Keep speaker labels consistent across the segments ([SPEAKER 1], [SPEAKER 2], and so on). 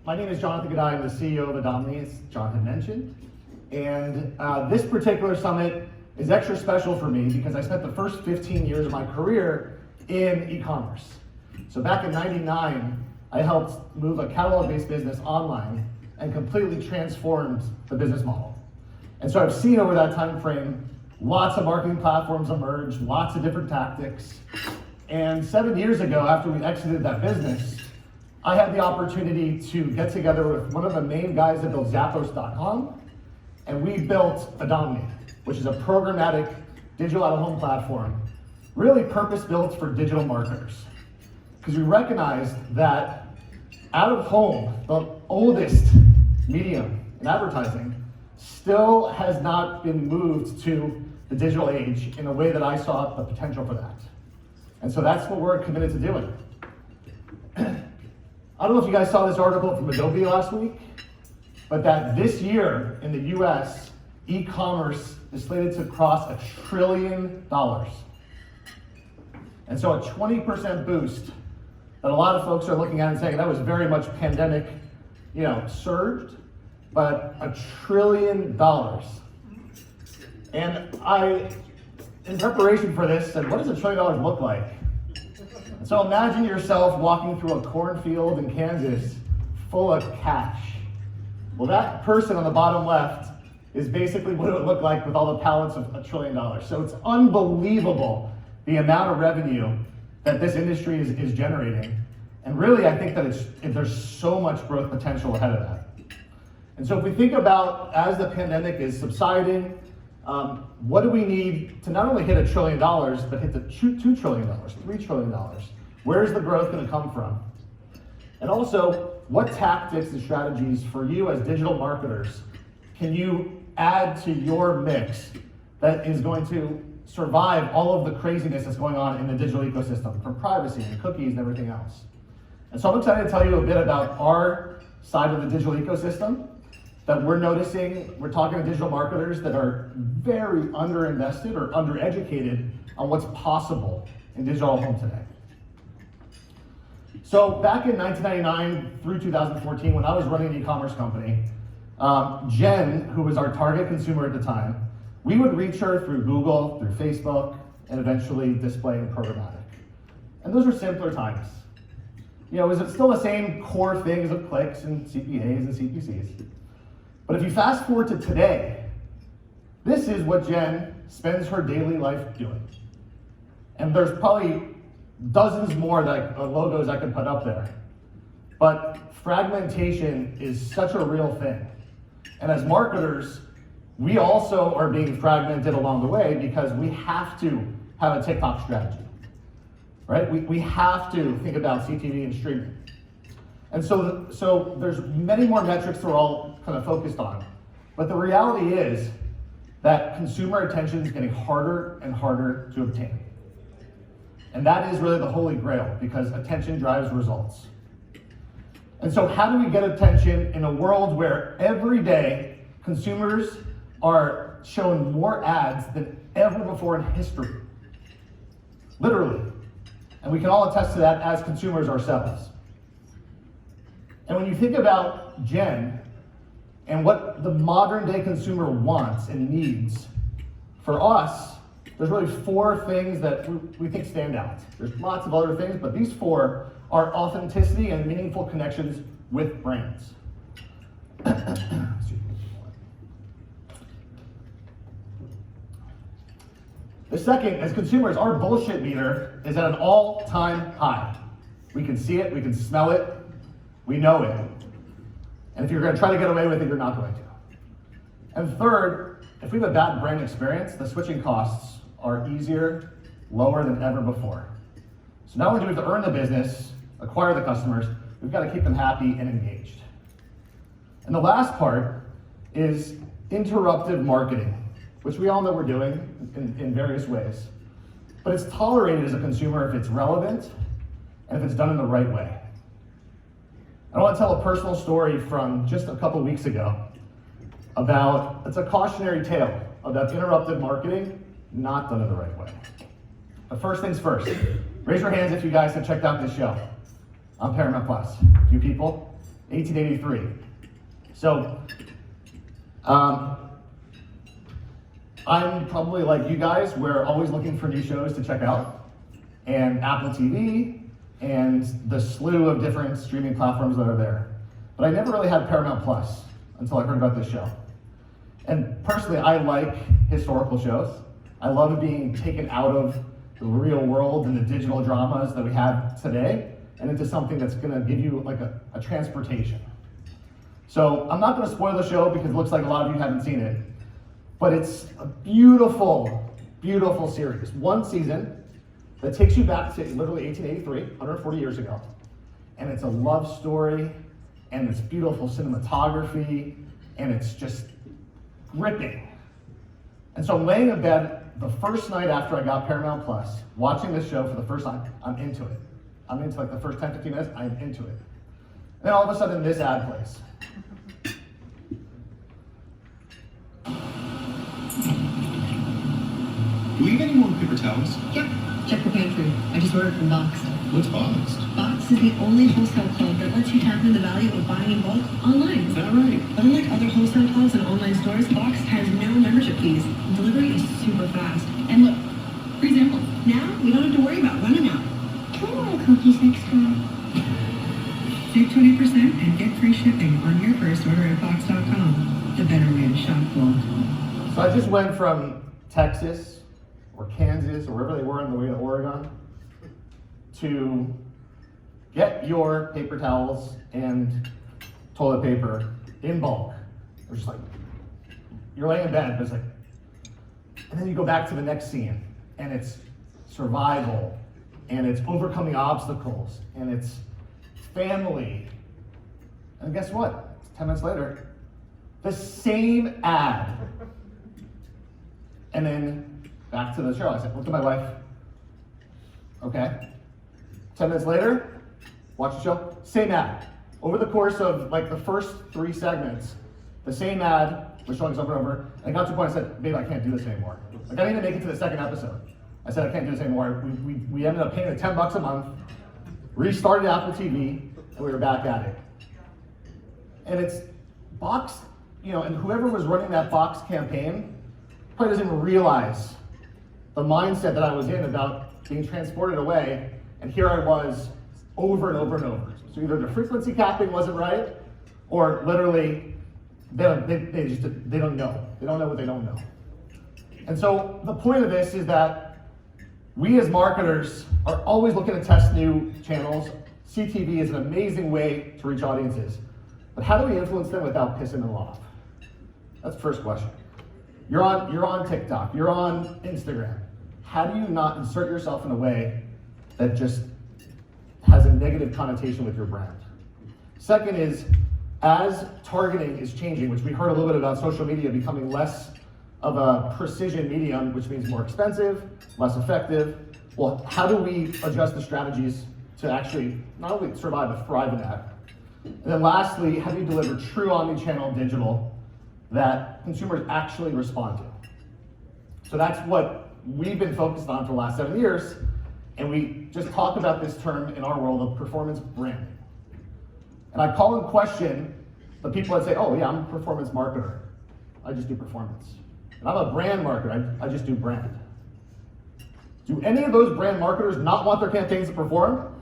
[SPEAKER 1] My name is Jonathan Gudai. I'm the CEO of Adomni, as John had mentioned. And this particular summit is extra special for me because I spent the first 15 years of my career in e-commerce. So back in '99, I helped move a catalog-based business online and completely transformed the business model. And so I've seen over that time frame lots of marketing platforms emerge, lots of different tactics. And 7 years ago, after we exited that business, I had the opportunity to get together with one of the main guys that built Zappos.com, and we built Adomni, which is a programmatic digital out-of-home platform, really purpose-built for digital marketers. Because we recognized that out-of-home, the oldest medium in advertising, still has not been moved to the digital age in a way that I saw the potential for that. And so that's what we're committed to doing. I don't know if you guys saw this article from Adobe last week, but that this year in the US, e-commerce is slated to cross $1 trillion. And so a 20% boost that a lot of folks are looking at and saying that was very much pandemic, surged, but $1 trillion. And I, in preparation for this, said, what does $1 trillion look like? So imagine yourself walking through a cornfield in Kansas full of cash. Well, that person on the bottom left is basically what it would look like with all the pallets of $1 trillion. So it's unbelievable the amount of revenue that this industry is generating. And really, I think that there's so much growth potential ahead of that. And so if we think about, as the pandemic is subsiding, what do we need to not only hit $1 trillion, but hit the $2 trillion, $3 trillion? Where's the growth going to come from? And also, what tactics and strategies for you as digital marketers can you add to your mix that is going to survive all of the craziness that's going on in the digital ecosystem, from privacy and cookies and everything else? And so I'm excited to tell you a bit about our side of the digital ecosystem that we're noticing. We're talking to digital marketers that are very underinvested or undereducated on what's possible in digital home today. So back in 1999 through 2014, when I was running an e-commerce company, Jen, who was our target consumer at the time, we would reach her through Google, through Facebook, and eventually display and programmatic. And those were simpler times. Was it still the same core things of clicks and CPAs and CPCs? But if you fast forward to today, this is what Jen spends her daily life doing. And there's probably dozens more logos I could put up there. But fragmentation is such a real thing. And as marketers, we also are being fragmented along the way because we have to have a TikTok strategy, right? We have to think about CTV and streaming. And so there's many more metrics we're all kind of focused on. But the reality is that consumer attention is getting harder and harder to obtain. And that is really the holy grail, because attention drives results. And so how do we get attention in a world where every day consumers are shown more ads than ever before in history? Literally. And we can all attest to that as consumers ourselves. And when you think about Jen and what the modern day consumer wants and needs, for us, there's really 4 things that we think stand out. There's lots of other things, but these 4 are authenticity and meaningful connections with brands. The second, as consumers, our bullshit meter is at an all-time high. We can see it, we can smell it, we know it. And if you're going to try to get away with it, you're not going to. And third, if we have a bad brand experience, the switching costs are easier, lower than ever before. So not only do we have to earn the business, acquire the customers, we've got to keep them happy and engaged. And the last part is interruptive marketing, which we all know we're doing in various ways. But it's tolerated as a consumer if it's relevant and if it's done in the right way. I want to tell a personal story from just a couple weeks ago about, it's a cautionary tale about interruptive marketing not done in the right way. But first things first, raise your hands if you guys have checked out this show on Paramount Plus. A few people. 1883. So, I'm probably like you guys, we're always looking for new shows to check out, and Apple TV, and the slew of different streaming platforms that are there. But I never really had Paramount Plus until I heard about this show. And personally, I like historical shows. I love being taken out of the real world and the digital dramas that we have today and into something that's gonna give you like a transportation. So I'm not gonna spoil the show because it looks like a lot of you haven't seen it, but it's a beautiful, beautiful series. One season that takes you back to literally 1883, 140 years ago. And it's a love story, and it's beautiful cinematography, and it's just gripping. And so I'm laying in bed the first night after I got Paramount Plus, watching this show for the first time. I'm into it. I'm into like the first 10, 15 minutes, I'm into it. And then all of a sudden this ad plays.
[SPEAKER 2] Do we have any more paper towels?
[SPEAKER 3] Yep, check the pantry. I just ordered from Boxed.
[SPEAKER 2] What's Boxed?
[SPEAKER 3] Boxed is the only wholesale club that lets you tap into the value of buying in bulk online.
[SPEAKER 2] Is that right?
[SPEAKER 3] But unlike other wholesale clubs and online stores, Boxed has no membership fees. Delivery is super fast. And look, for example, now we don't have to worry about running out.
[SPEAKER 4] Can I order cookies next time?
[SPEAKER 3] Save 20% and get free shipping on your first order at Box.com. The better way to shop bulk.
[SPEAKER 1] So I just went from Texas or Kansas or wherever they were on the way to Oregon to get your paper towels and toilet paper in bulk. It was just like, you're laying in bed, but it's like, and then you go back to the next scene and it's survival and it's overcoming obstacles and it's family. And guess what? 10 minutes later, the same ad. And then back to the show. I said, look at my wife. Okay. 10 minutes later, watch the show, same ad. Over the course of like the first 3 segments, the same ad was showing us over and over. And I got to the point I said, babe, I can't do this anymore. Like I didn't even make it to the second episode. I said, I can't do this anymore. We ended up paying the $10 a month, restarted Apple TV, and we were back at it. And it's Box, you know, and whoever was running that Box campaign probably doesn't even realize the mindset that I was in about being transported away, and here I was over and over and over. So either the frequency capping wasn't right, or literally they don't know. They don't know what they don't know. And so the point of this is that we as marketers are always looking to test new channels. CTV is an amazing way to reach audiences, but how do we influence them without pissing them off? That's the first question. You're on TikTok, you're on Instagram. How do you not insert yourself in a way that just has a negative connotation with your brand? Second is, as targeting is changing, which we heard a little bit about social media becoming less of a precision medium, which means more expensive, less effective. Well, how do we adjust the strategies to actually not only survive but thrive in that? And then lastly, how do you deliver true omni-channel digital that consumers actually respond to? So that's what we've been focused on for the last 7 years, and we just talk about this term in our world of performance branding. And I call in question the people that say, oh yeah, I'm a performance marketer. I just do performance. And I'm a brand marketer, I just do brand. Do any of those brand marketers not want their campaigns to perform?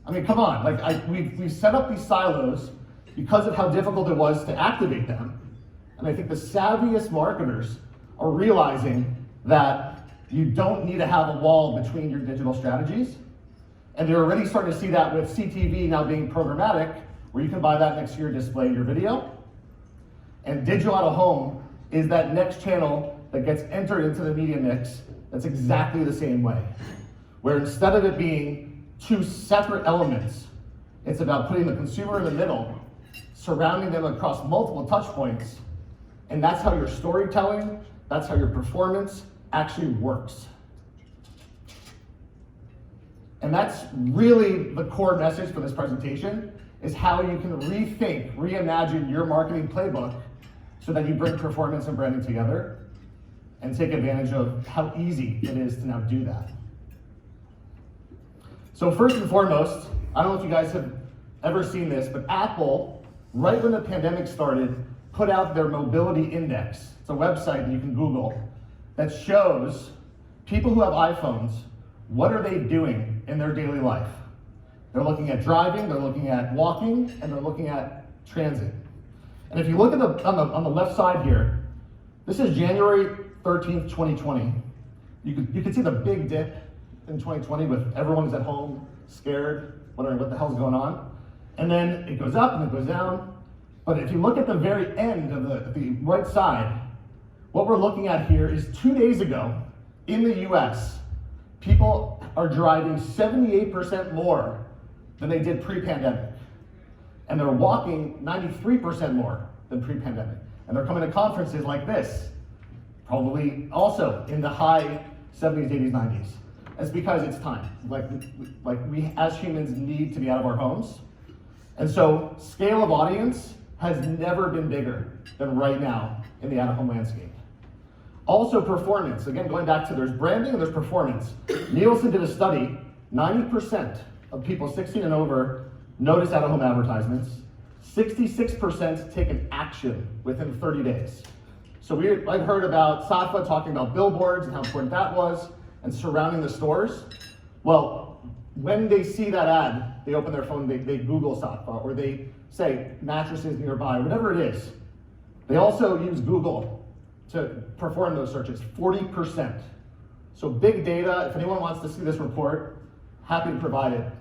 [SPEAKER 1] I mean, come on, like we've set up these silos because of how difficult it was to activate them. And I think the savviest marketers are realizing that you don't need to have a wall between your digital strategies. And they're already starting to see that with CTV now being programmatic, where you can buy that next to your display in your video. And digital out of home is that next channel that gets entered into the media mix that's exactly the same way. Where instead of it being 2 separate elements, it's about putting the consumer in the middle, surrounding them across multiple touch points, and that's how your storytelling, that's how your performance actually works. And that's really the core message for this presentation, is how you can rethink, reimagine your marketing playbook so that you bring performance and branding together and take advantage of how easy it is to now do that. So first and foremost, I don't know if you guys have ever seen this, but Apple, right when the pandemic started, put out their mobility index. It's a website that you can Google that shows people who have iPhones, what are they doing in their daily life? They're looking at driving, they're looking at walking, and they're looking at transit. And if you look at on the left side here, this is January 13th, 2020. You can see the big dip in 2020 with everyone who's at home, scared, wondering what the hell's going on. And then it goes up and it goes down. But if you look at the very end of the right side, what we're looking at here is 2 days ago in the US, people are driving 78% more than they did pre-pandemic. And they're walking 93% more than pre-pandemic. And they're coming to conferences like this, probably also in the high 70s, 80s, 90s. It's because it's time. Like we as humans need to be out of our homes. And so scale of audience has never been bigger than right now in the out-of-home landscape. Also performance, again, going back to there's branding and there's performance. Nielsen did a study, 90% of people 16 and over notice out-of-home advertisements. 66% take an action within 30 days. So I've heard about Safa talking about billboards and how important that was and surrounding the stores. Well, when they see that ad, they open their phone, they Google Safa, or they say mattresses nearby, whatever it is. They also use Google to perform those searches, 40%. So big data, if anyone wants to see this report, happy to provide it.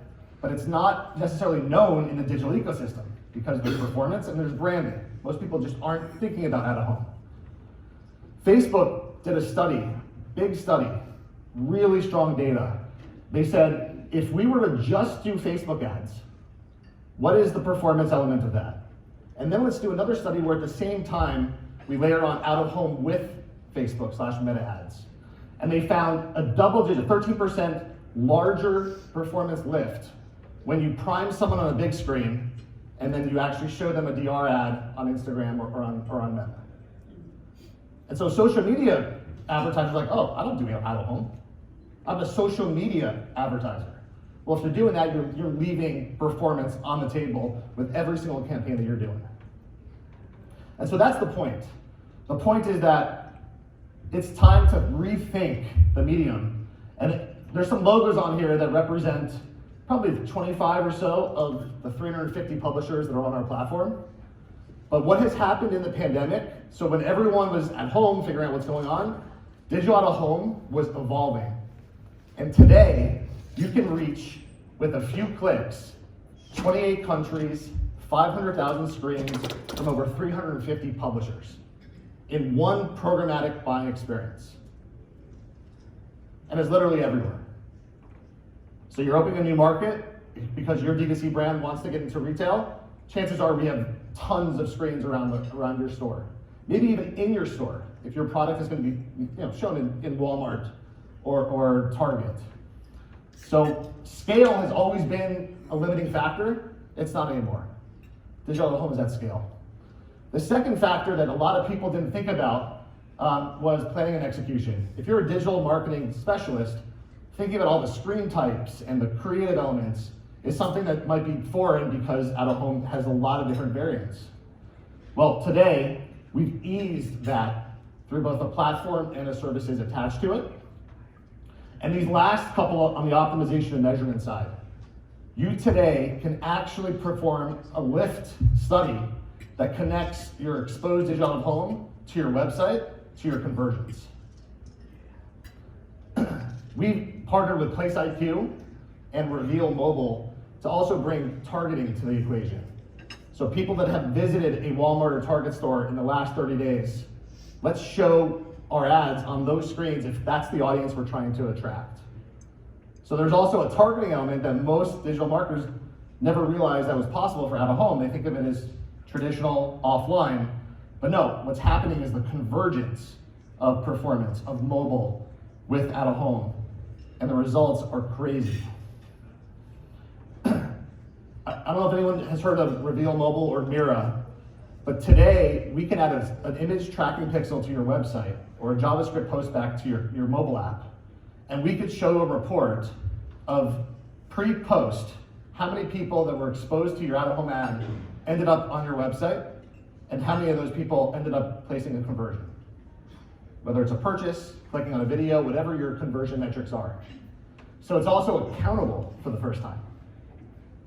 [SPEAKER 1] But it's not necessarily known in the digital ecosystem because there's performance and there's branding. Most people just aren't thinking about out of home. Facebook did a study, big study, really strong data. They said, if we were to just do Facebook ads, what is the performance element of that? And then let's do another study where at the same time, we layer on out of home with Facebook/Meta ads. And they found a double-digit, 13% larger performance lift when you prime someone on a big screen and then you actually show them a DR ad on Instagram or on Meta. And so social media advertisers are like, oh, I don't do out of home. I'm a social media advertiser. Well, if you're doing that, you're leaving performance on the table with every single campaign that you're doing. And so that's the point. The point is that it's time to rethink the medium. And there's some logos on here that represent probably 25 or so of the 350 publishers that are on our platform. But what has happened in the pandemic, so when everyone was at home figuring out what's going on, digital out of home was evolving. And today, you can reach, with a few clicks, 28 countries, 500,000 screens from over 350 publishers in one programmatic buying experience. And it's literally everywhere. So you're opening a new market because your DTC brand wants to get into retail. Chances are we have tons of screens around your store. Maybe even in your store, if your product is going to be shown in Walmart or Target. So scale has always been a limiting factor. It's not anymore. Digital out of home is at scale. The second factor that a lot of people didn't think about was planning and execution. If you're a digital marketing specialist, thinking about all the screen types and the creative elements is something that might be foreign because out of home has a lot of different variants. Well, today, we've eased that through both a platform and the services attached to it. And these last couple on the optimization and measurement side, you today can actually perform a lift study that connects your exposed digital out of home to your website, to your conversions. We've partnered with Place IQ and Reveal Mobile to also bring targeting to the equation. So people that have visited a Walmart or Target store in the last 30 days, let's show our ads on those screens if that's the audience we're trying to attract. So there's also a targeting element that most digital marketers never realized that was possible for out of home. They think of it as traditional offline, but no, what's happening is the convergence of performance, of mobile with out of home, and the results are crazy. I don't know if anyone has heard of Reveal Mobile or Mira, but today we can add an image tracking pixel to your website or a JavaScript post back to your mobile app, and we could show a report of pre-post how many people that were exposed to your out-of-home ad ended up on your website, and how many of those people ended up placing a conversion. Whether it's a purchase, clicking on a video, whatever your conversion metrics are. So it's also accountable for the first time.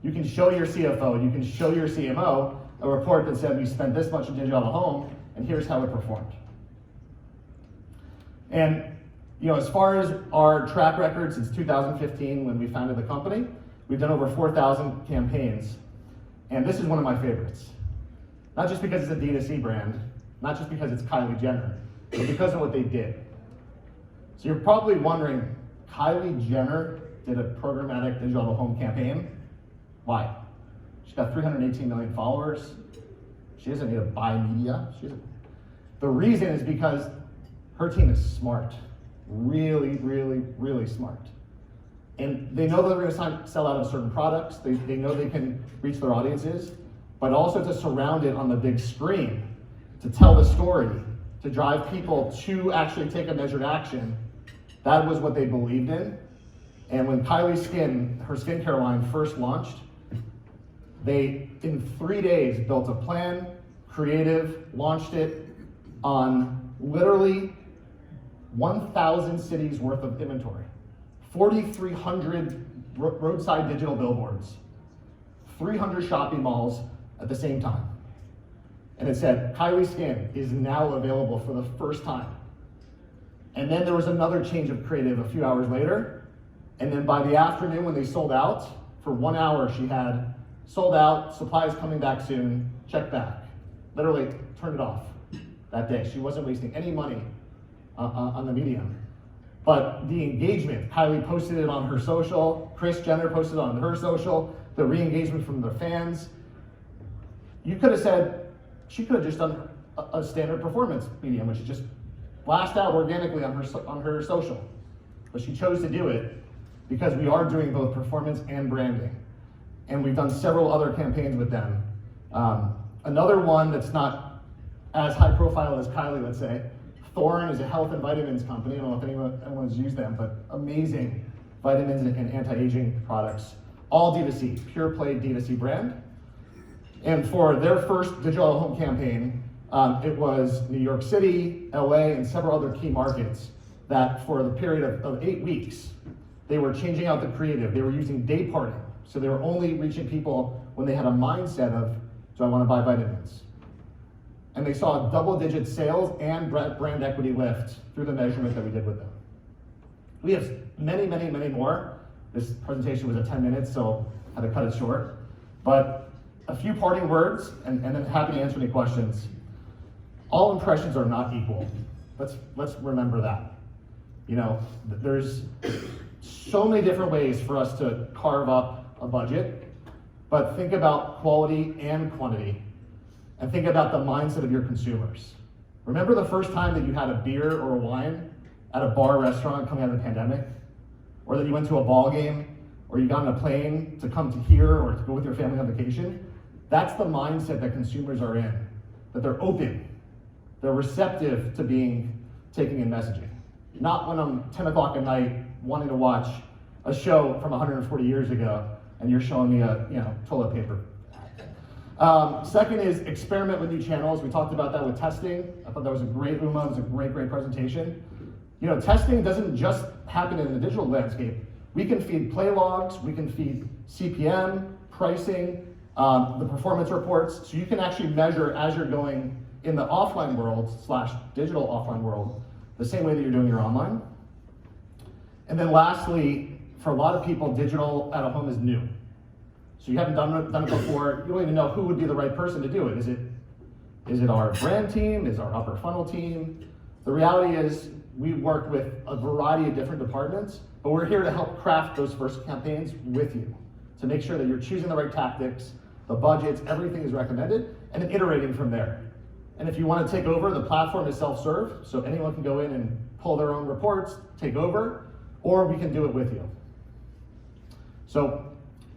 [SPEAKER 1] You can show your CFO, you can show your CMO a report that said we spent this much in digital out-of-home, and here's how it performed. And as far as our track record since 2015 when we founded the company, we've done over 4,000 campaigns. And this is one of my favorites. Not just because it's a DTC brand, not just because it's Kylie Jenner, but because of what they did. So you're probably wondering, Kylie Jenner did a programmatic digital out-of-home campaign. Why? She's got 318 million followers. She doesn't need to buy media. The reason is because her team is smart. Really, really, really smart. And they know that they're going to sell out of certain products. They know they can reach their audiences, but also to surround it on the big screen, to tell the story, to drive people to actually take a measured action. That was what they believed in. And when Kylie Skin, her skincare line, first launched, they, in 3 days, built a plan, creative, launched it on literally 1,000 cities worth of inventory, 4,300 roadside digital billboards, 300 shopping malls at the same time. And it said, Kylie Skin is now available for the first time. And then there was another change of creative a few hours later. And then by the afternoon when they sold out, for 1 hour she had sold out, supplies coming back soon, check back. Literally turned it off that day. She wasn't wasting any money on the medium. But the engagement, Kylie posted it on her social, Kris Jenner posted it on her social, the re-engagement from their fans. You could have said, she could have just done a standard performance medium, which is just blast out organically on her social. But she chose to do it because we are doing both performance and branding. And we've done several other campaigns with them. Another one that's not as high profile as Kylie, let's say, Thorne is a health and vitamins company. I don't know if anyone's used them, but amazing vitamins and anti-aging products. All D2C, pure play D2C brand. And for their first digital home campaign, it was New York City, LA, and several other key markets that for the period of 8 weeks, they were changing out the creative. They were using day parting. So they were only reaching people when they had a mindset of, do I want to buy vitamins? And they saw a double-digit sales and brand equity lift through the measurement that we did with them. We have many, many, many more. This presentation was at 10 minutes, so I had to cut it short. But a few parting words, and then happy to answer any questions. All impressions are not equal. Let's remember that. There's so many different ways for us to carve up a budget, but think about quality and quantity, and think about the mindset of your consumers. Remember the first time that you had a beer or a wine at a bar or restaurant coming out of the pandemic? Or that you went to a ball game, or you got on a plane to come to here or to go with your family on vacation? That's the mindset that consumers are in, that they're open, they're receptive to being taking in messaging. Not when I'm 10 o'clock at night wanting to watch a show from 140 years ago and you're showing me a toilet paper. Second is experiment with new channels. We talked about that with testing. I thought that was a great Uma, it was a great presentation. Testing doesn't just happen in the digital landscape. We can feed play logs, we can feed CPM, pricing, the performance reports, so you can actually measure as you're going in the offline world / digital offline world, the same way that you're doing your online. And then lastly, for a lot of people, digital out of home is new. So you haven't done it before, you don't even know who would be the right person to do it. Is it our brand team? Is our upper funnel team? The reality is we work with a variety of different departments, but we're here to help craft those first campaigns with you to make sure that you're choosing the right tactics, the budgets, everything is recommended, and then iterating from there. And if you want to take over, the platform is self-serve, so anyone can go in and pull their own reports, take over, or we can do it with you. So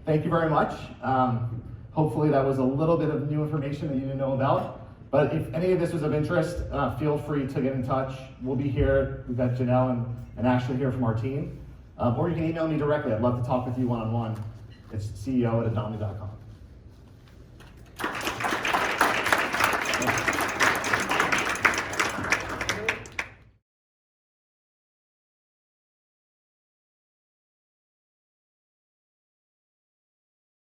[SPEAKER 1] thank you very much. Hopefully that was a little bit of new information that you didn't know about. But if any of this was of interest, feel free to get in touch. We'll be here. We've got Janelle and Ashley here from our team. Or you can email me directly. I'd love to talk with you one-on-one. It's CEO@adomni.com.